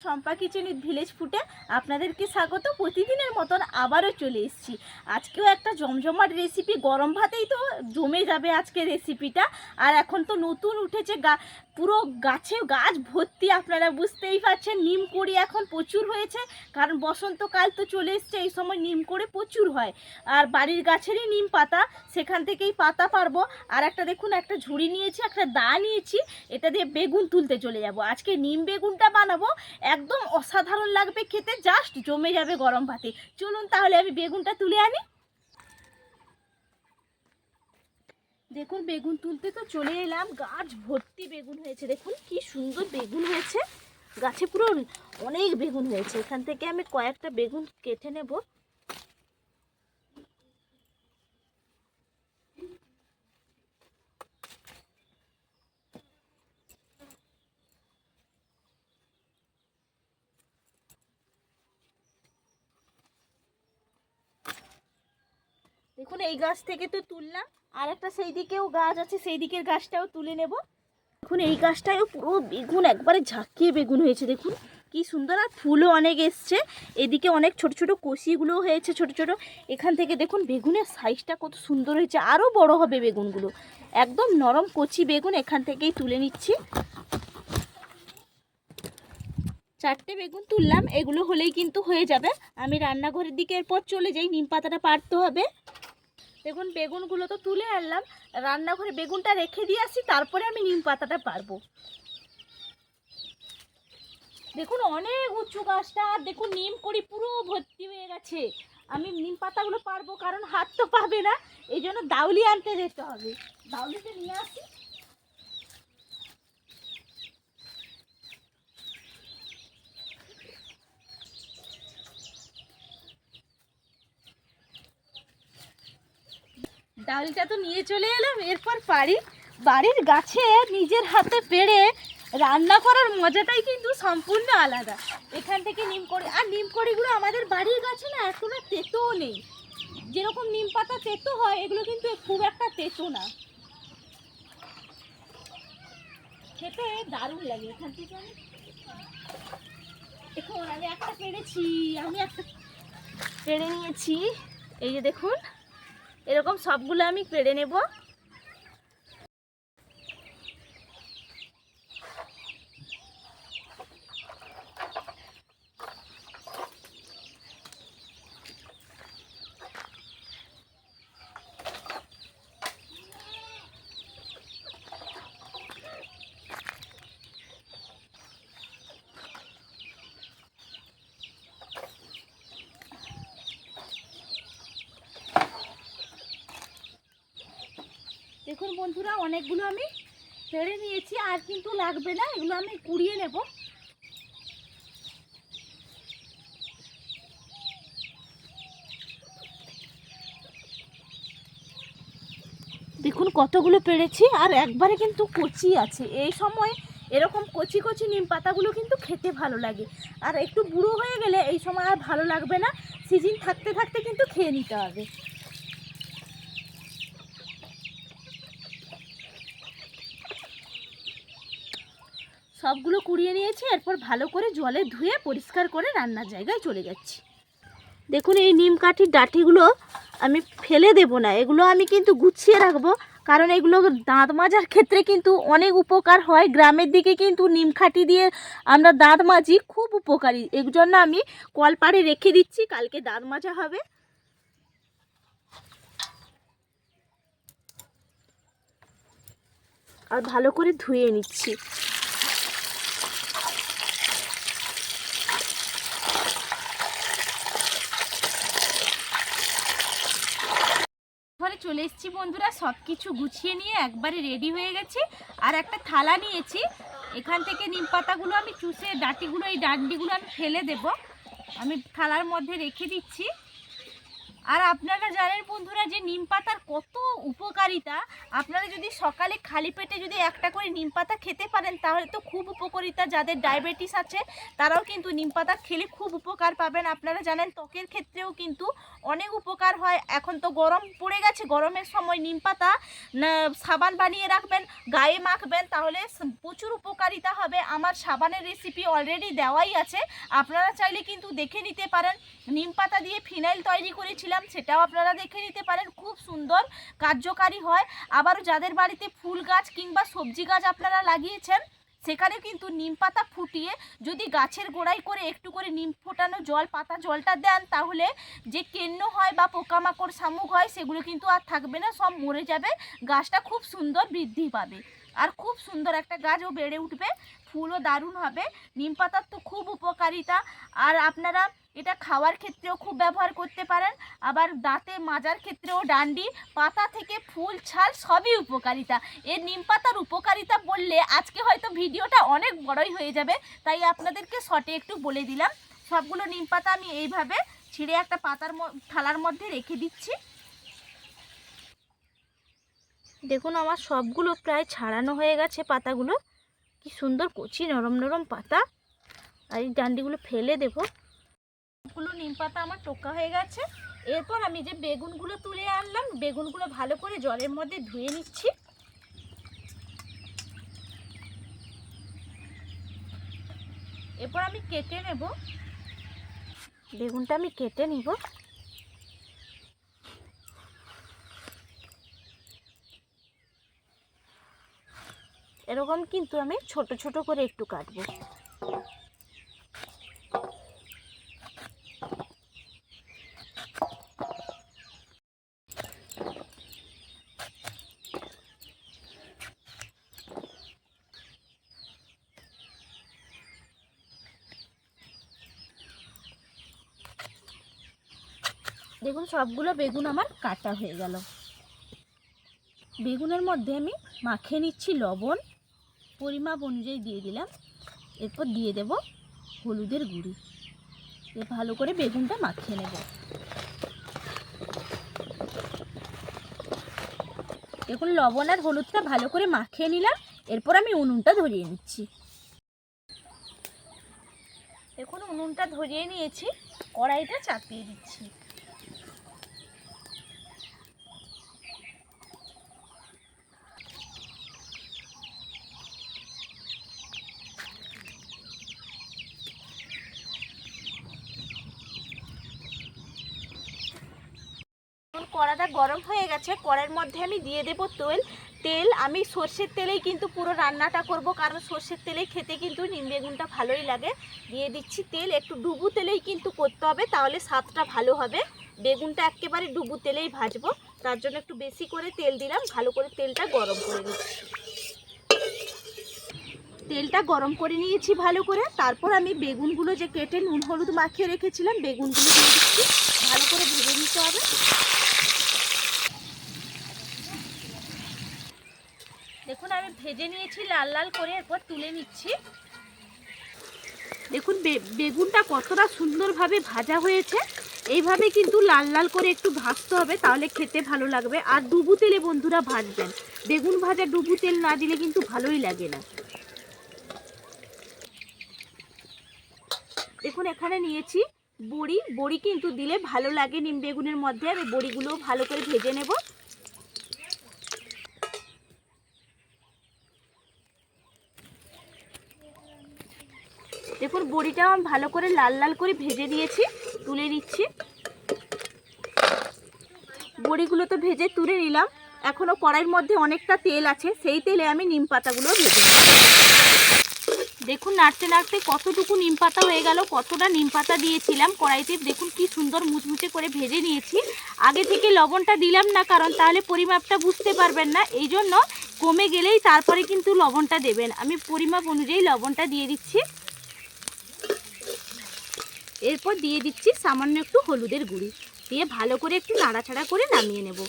Champa kitchen with village ফুডে আপনাদেরকে স্বাগত। প্রতিদিনের মতন আবারও চলে এসেছি। আজকেও একটা জমজমাট রেসিপি, গরম ভাতেই তো জমে যাবে আজকের রেসিপিটা। আর এখন তো নতুন উঠেছে, পুরো গাছ ভর্তি, আপনারা বুঝতেই পারছেন। নিম কড়ি এখন প্রচুর হয়েছে, কারণ বসন্তকাল তো চলে এসছে, এই সময় নিম কড়ি প্রচুর হয়। আর বাড়ির গাছেরই নিম পাতা, সেখান থেকেই পাতা পারবো। আর একটা দেখুন, একটা ঝুড়ি নিয়েছি, একটা দা নিয়েছি, এটা দিয়ে বেগুন তুলতে চলে যাব। আজকে নিম বেগুনটা বানাবো, একদম অসাধারণ লাগবে খেতে, জাস্ট জমে যাবে গরম ভাতে। চলুন তাহলে আমি বেগুনটা তুলে আনি। দেখুন বেগুন তুলতে তো চলে এলাম, গাছ ভর্তি বেগুন হয়েছে। দেখুন কি সুন্দর বেগুন হয়েছে, গাছে পুরো অনেক বেগুন হয়েছে। এখান থেকে আমি কয়েকটা বেগুন কেটে নেব। দেখুন এই গাছ থেকে তো তুললাম, আর একটা সেই দিকেও গাছ আছে, সেই দিকের গাছটাও তুলে নেব। দেখুন এই গাছটাও পুরো বেগুন, একবারে ঝাঁকিয়ে বেগুন হয়েছে। দেখুন কি সুন্দর, আর ফুলও অনেক এসছে। এদিকে অনেক ছোট ছোট কষিগুলোও হয়েছে, ছোট ছোট। এখান থেকে দেখুন বেগুনের সাইজটা কত সুন্দর হয়েছে, আরও বড় হবে বেগুনগুলো। একদম নরম কচি বেগুন, এখান থেকেই তুলে নিচ্ছি। 4টে বেগুন তুললাম, এগুলো হলেই কিন্তু হয়ে যাবে। আমি রান্নাঘরের দিকে এরপর চলে যাই, নিম পাতাটা পাড়তে হবে। দেখুন বেগুনগুলো তো তুলে আনলাম, রান্নাঘরে বেগুনটা রেখে দিয়ে আসি, তারপরে আমি নিম পাতাটা পারবো। দেখুন অনেক উঁচু গাছটা, আর দেখুন নিম কড়ি পুরো ভর্তি হয়ে গেছে। আমি নিম পাতাগুলো পারবো, কারণ হাত তো পাবে না, এই জন্য দাউলি আনতে যেতে হবে। দাউলিতে নিয়ে আসি। ডালটা তো নিয়ে চলে এলাম, এরপর পারি। বাড়ির গাছে নিজের হাতে পেড়ে রান্না করার মজাটাই কিন্তু সম্পূর্ণ আলাদা। এখান থেকে নিম কড়ি, আর নিম কড়িগুলো আমাদের বাড়ির গাছে না এতটা তেতোও নেই। যেরকম নিম পাতা তেতো হয়, এগুলো কিন্তু খুব একটা তেতো না, খেতে দারুণ লাগে। এখান থেকে আমি একটা পেড়েছি, আমি একটা পেড়ে নিয়েছি। এই যে দেখুন, এরকম সবগুলো আমি পেড়ে নেব। দেখুন বন্ধুরা, অনেকগুলো আমি পেড়ে নিয়েছি, আর কিন্তু লাগবে না, এগুলো আমি কুড়িয়ে নেব। দেখুন কতগুলো পেড়েছি, আর একবারে কিন্তু কচি আছে। এই সময় এরকম কচি কচি নিম পাতাগুলো কিন্তু খেতে ভালো লাগে, আর একটু বুড়ো হয়ে গেলে এই সময় আর ভালো লাগবে না। সিজন থাকতে থাকতে কিন্তু খেয়ে নিতে হবে। সবগুলো কুড়িয়ে নিয়েছি, এরপর ভালো করে জলে ধুয়ে পরিষ্কার করে রান্নার জায়গায় চলে যাচ্ছি। দেখুন এই নিম কাঠির ডাঁটিগুলো আমি ফেলে দেব না, এগুলো আমি কিন্তু গুছিয়ে রাখবো, কারণ এগুলো দাঁত মাজার ক্ষেত্রে কিন্তু অনেক উপকার হয়। গ্রামের দিকে কিন্তু নিম কাঠি দিয়ে আমরা দাঁত মাজি, খুব উপকারী। এর জন্য আমি কলপাড়ে রেখে দিচ্ছি, কালকে দাঁত মাজা হবে। আর ভালো করে ধুয়ে নিচ্ছি। ঘরে চলে এসেছি বন্ধুরা, সব কিছু গুছিয়ে নিয়ে একবারে রেডি হয়ে গেছি। আর একটা থালা নিয়েছি, এখান থেকে নিম পাতাগুলো আমি চুষে ডাঁটিগুলো, এই ডাঁটিগুলো আমি ফেলে দেব। আমি থালার মধ্যে রেখে দিচ্ছি। আর আপনারা জানেন বন্ধুরা যে নিম পাতার কত উপকারিতা। আপনারা যদি সকালে খালি পেটে যদি একটা করে নিম পাতা খেতে পারেন, তাহলে তো খুব উপকারিতা। যাদের ডায়াবেটিস আছে তারাও কিন্তু নিম পাতা খেলে খুব উপকার পাবেন। আপনারা জানেন ত্বকের ক্ষেত্রেও কিন্তু অনেক উপকার হয়। এখন তো গরম পড়ে গেছে, গরমের সময় নিম পাতা সাবান বানিয়ে রাখবেন, গায়ে মাখবেন, তাহলে প্রচুর উপকারিতা হবে। আমার সাবানের রেসিপি অলরেডি দেওয়াই আছে, আপনারা চাইলে কিন্তু দেখে নিতে পারেন। নিম পাতা দিয়ে ফিনাইল তৈরি করেছিলাম, সেটাও আপনারা দেখে নিতে পারেন, খুব সুন্দর কার্যকারী হয়। আবারও যাদের বাড়িতে ফুল গাছ কিংবা সবজি গাছ আপনারা লাগিয়েছেন, সেখানে কিন্তু নিম পাতা ফুটিয়ে যদি গাছের গোড়ায় করে একটু করে নিম ফোটানো জল, পাতা জলটা দেন, তাহলে যে কেন্ন হয় বা পোকামাকড় শামুক হয় সেগুলো কিন্তু আর থাকবে না, সব মরে যাবে। গাছটা খুব সুন্দর বৃদ্ধি পাবে আর খুব সুন্দর একটা গাছও বেড়ে উঠবে, ফুলও দারুণ হবে। নিম পাতার তো খুব উপকারিতা। আর আপনারা এটা খাওয়ার ক্ষেত্রেও খুব ব্যবহার করতে পারেন, আবার দাঁতে মাজার ক্ষেত্রেও, ডান্ডি পাতা থেকে ফুল ছাল সবই উপকারিতা। এর নিম পাতার উপকারিতা বললে আজকে হয়তো ভিডিওটা অনেক বড়ই হয়ে যাবে, তাই আপনাদেরকে শর্টে একটু বলে দিলাম। সবগুলো নিম পাতা আমি এইভাবে ছিঁড়ে একটা থালার মধ্যে রেখে দিচ্ছি। দেখুন আমার সবগুলো প্রায় ছাড়ানো হয়ে গেছে পাতাগুলো, কি সুন্দর কচি নরম নরম পাতা। আর এই ডান্ডিগুলো ফেলে দেবো। সবগুলো নিম পাতা আমার টোকা হয়ে গেছে। এরপর আমি যে বেগুনগুলো তুলে আনলাম, বেগুনগুলো ভালো করে জলের মধ্যে ধুয়ে নিচ্ছি। এরপর আমি কেটে নেব, বেগুনটা আমি কেটে নিব। এরকম কিন্তু আমি ছোট ছোট করে একটু কাটবো। দেখুন সবগুলো বেগুন আমার কাটা হয়ে গেল। বেগুনের মধ্যে আমি মাখিয়ে নিচ্ছি লবণ, পরিমাপ অনুযায়ী দিয়ে দিলাম। এরপর দিয়ে দেব হলুদের গুঁড়ি, ভালো করে বেগুনটা মাখিয়ে নেব। দেখুন লবণ আর হলুদটা ভালো করে মাখিয়ে নিলাম। এরপর আমি উনুনটা ধরিয়ে নিচ্ছি। দেখুন উনুনটা ধরিয়ে নিয়েছি, কড়াইটা চাপিয়ে দিচ্ছি। কড়াটা গরম হয়ে গেছে, কড়াইয়ের মধ্যে আমি দিয়ে দেব তেল। আমি সর্ষের তেলেই কিন্তু পুরো রান্নাটা করব, কারণ সর্ষের তেলে খেতে কিন্তু নিম বেগুনটা ভালোই লাগে। দিয়ে দিচ্ছি তেল, একটু ডুবু তেলেই কিন্তু করতে হবে, তাহলে স্বাদটা ভালো হবে। বেগুনটা একেবারে ডুবু তেলেই ভাজবো, তার জন্য একটু বেশি করে তেল দিলাম। ভালো করে তেলটা গরম করে নিচ্ছি। তেলটা গরম করে নিয়েছি ভালো করে। তারপর আমি বেগুনগুলো যে কেটে নুন হলুদ মাখিয়ে রেখেছিলাম, বেগুনগুলো দিয়ে দিচ্ছি। ভালো করে ভেজে নিতে হবে। দেখুন আমি ভেজে নিয়েছি লাল লাল করে, এরপর তুলে নিচ্ছি। দেখুন বেগুনটা কতটা সুন্দরভাবে ভাজা হয়েছে। এইভাবে কিন্তু লাল লাল করে একটু ভাজতে হবে, তাহলে খেতে ভালো লাগবে। আর ডুবু তেলে বন্ধুরা ভাজবেন, বেগুন ভাজা ডুবু তেল না দিলে কিন্তু ভালোই লাগে না। দেখুন এখানে নিয়েছি বড়ি কিন্তু দিলে ভালো লাগে নিম বেগুনের মধ্যে। আমি বড়িগুলোও ভালো করে ভেজে নেব। দেখুন বড়িটাও আমি ভালো করে লাল লাল করে ভেজে নিয়েছি, তুলে নিচ্ছি। বড়িগুলো তো ভেজে তুলে নিলাম। এখনও কড়াইয়ের মধ্যে অনেকটা তেল আছে, সেই তেলে আমি নিম পাতাগুলো ভেজে নেব। দেখুন নাড়তে নাড়তে কতটুকু নিম পাতা হয়ে গেল, কতটা নিম পাতা দিয়েছিলাম কড়াইতে। দেখুন কি সুন্দর মুচমুচে করে ভেজে নিয়েছি। আগে থেকে লবণটা দিলাম না, কারণ তাহলে পরিমাপটা বুঝতে পারবেন না, এই জন্য কমে গেলেই তারপরে কিন্তু লবণটা দেবেন। আমি পরিমাপ অনুযায়ী লবণটা দিয়ে দিচ্ছি। এরপর দিয়ে দিচ্ছি সামান্য একটু হলুদের গুঁড়ি, দিয়ে ভালো করে একটু নাড়াচাড়া করে নামিয়ে নেব।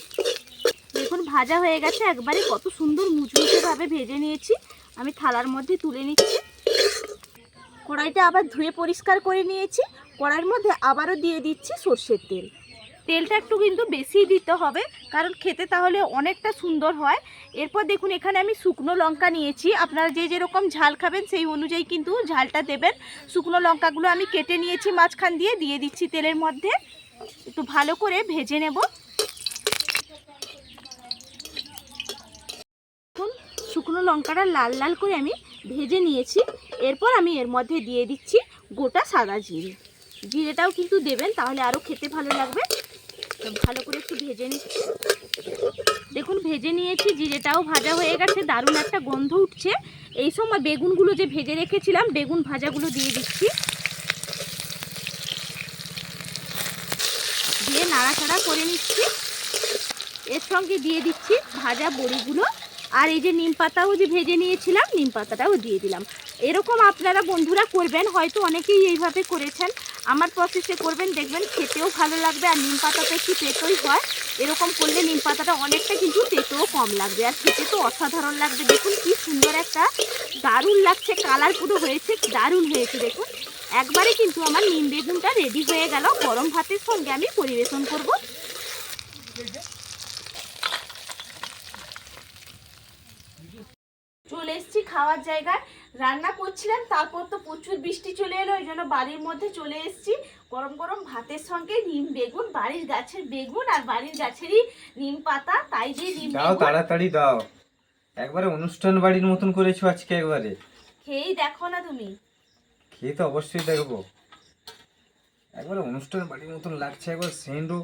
দেখুন ভাজা হয়ে গেছে একবারে, কত সুন্দর মুচমুচেভাবে ভেজে নিয়েছি। আমি থালার মধ্যে তুলে নিচ্ছি। কড়াইটা আবার ধুয়ে পরিষ্কার করে নিয়েছি। কড়াইয়ের মধ্যে আবারও দিয়ে দিচ্ছি সর্ষের তেল। তেলটা একটু কিন্তু বেশি দিতে হবে, কারণ খেতে তাহলে অনেকটা সুন্দর হয়। এরপর দেখুন এখানে আমি শুকনো লঙ্কা নিয়েছি। আপনারা যে যেরকম ঝাল খাবেন সেই অনুযায়ী কিন্তু ঝালটা দেবেন। শুকনো লঙ্কাগুলো আমি কেটে নিয়েছি, মাঝখান দিয়ে দিচ্ছি তেলের মধ্যে। একটু ভালো করে ভেজে নেব। শুকনো লঙ্কাটা লাল লাল করে আমি ভেজে নিয়েছি। এরপর আমি এর মধ্যে দিয়ে দিচ্ছি গোটা সাদা জিরে। জিরেটাও কিন্তু দেবেন, তাহলে আরও খেতে ভালো লাগবে। ভালো করে একটু ভেজে নিচ্ছি। দেখুন ভেজে নিয়েছি, জিরেটাও ভাজা হয়ে গেছে, দারুণ একটা গন্ধ উঠছে। এই সময় বেগুনগুলো যে ভেজে রেখেছিলাম, বেগুন ভাজাগুলো দিয়ে দিচ্ছি। দিয়ে নাড়াচাড়া করে নিচ্ছি। এর সঙ্গে দিয়ে দিচ্ছি ভাজা বড়িগুলো, আর এই যে নিম পাতাও যে ভেজে নিয়েছিলাম, নিম পাতাটাও দিয়ে দিলাম। এরকম আপনারা বন্ধুরা করবেন, হয়তো অনেকেই এইভাবে করেছেন, আমার প্রসেসে করবেন, দেখবেন খেতেও ভালো লাগবে। আর নিম পাতাটা একটু তেতোই হয়, এরকম করলে নিম পাতাটা অনেকটা কিন্তু তেতোও কম লাগবে, আর খেতে তো অসাধারণ লাগবে। দেখুন কি সুন্দর একটা দারুণ লাগছে, কালার পুরো হয়েছে, দারুণ হয়েছে। দেখুন একবারে কিন্তু আমার নিম বেগুনটা রেডি হয়ে গেল। গরম ভাতের সঙ্গে আমি পরিবেশন করব। চলে এসেছি খাওয়ার জায়গায়, রান্না করছিলাম, তারপর তো প্রচুর বৃষ্টি চলে এলো, ওই জন্য বাড়ির মধ্যে চলে এসেছি। গরম গরম ভাতের সঙ্গে নিম বেগুন, বাড়ির গাছের বেগুন আর বাড়ির গাছেরই নিম পাতা, তাই দিয়ে নিম দাও, বেগুন। তাড়াতাড়ি দাও। একবারে অনুষ্ঠান বাড়ির মতন করেছো আজকে। একবারে খেয়েই দেখো না তুমি। খেয়ে তো অবশ্যই দেখবো। একবারে অনুষ্ঠান বাড়ির মতন লাগছে, একবার সেন্টও।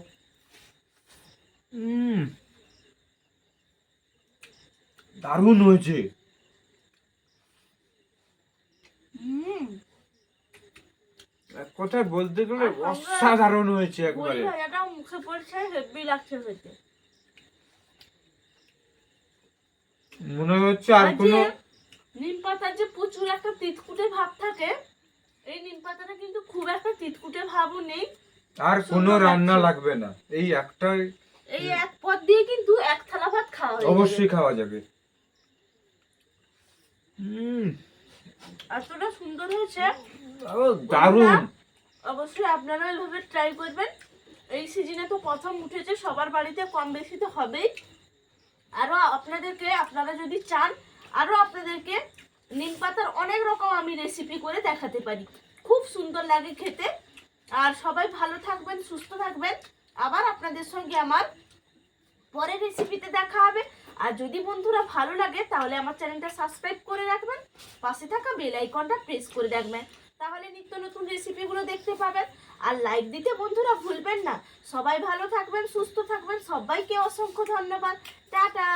দারুণ হয়েছে। এক কথায় বলতে গেলে অসাধারণ হয়েছে একবারে। মুখে পড়ছে, হেভি লাগছে খেতে। মনে হচ্ছে আর কোনো নিম পাতার যে প্রচুর একটা তিতকুটে ভাব থাকে, এই নিম পাতাটা কিন্তু খুব একটা তিতকুটে ভাবও নেই। আর কোনো রান্না লাগবে না, এই একটাই, এই এক পদ দিয়ে কিন্তু এক থালা ভাত খাওয়া যাবে, অবশ্যই খাওয়া যাবে। এতটা সুন্দর হয়েছে, দারুণ। অবশ্যই আপনারা এইভাবে ট্রাই করবেন। এই সিজনে তো প্রথম উঠেছে, সবার বাড়িতে কম বেশি তো হবেই। আরও আপনাদেরকে, আপনারা যদি চান, আরও আপনাদেরকে নিম পাতার অনেক রকম আমি রেসিপি করে দেখাতে পারি, খুব সুন্দর লাগে খেতে। আর সবাই ভালো থাকবেন, সুস্থ থাকবেন। আবার আপনাদের সঙ্গে আমার পরের রেসিপিতে দেখা হবে। আর যদি বন্ধুরা ভালো লাগে, তাহলে আমার চ্যানেলটা সাবস্ক্রাইব করে রাখবেন, পাশে থাকা বেল আইকনটা প্রেস করে রাখবেন, তাহলে নিত্য নতুন রেসিপিগুলো দেখতে পাবেন। আর লাইক দিতে বন্ধুরা ভুলবেন না। সবাই ভালো থাকবেন, সুস্থ থাকবেন, সবাইকে অসংখ্য ধন্যবাদ। টাটা।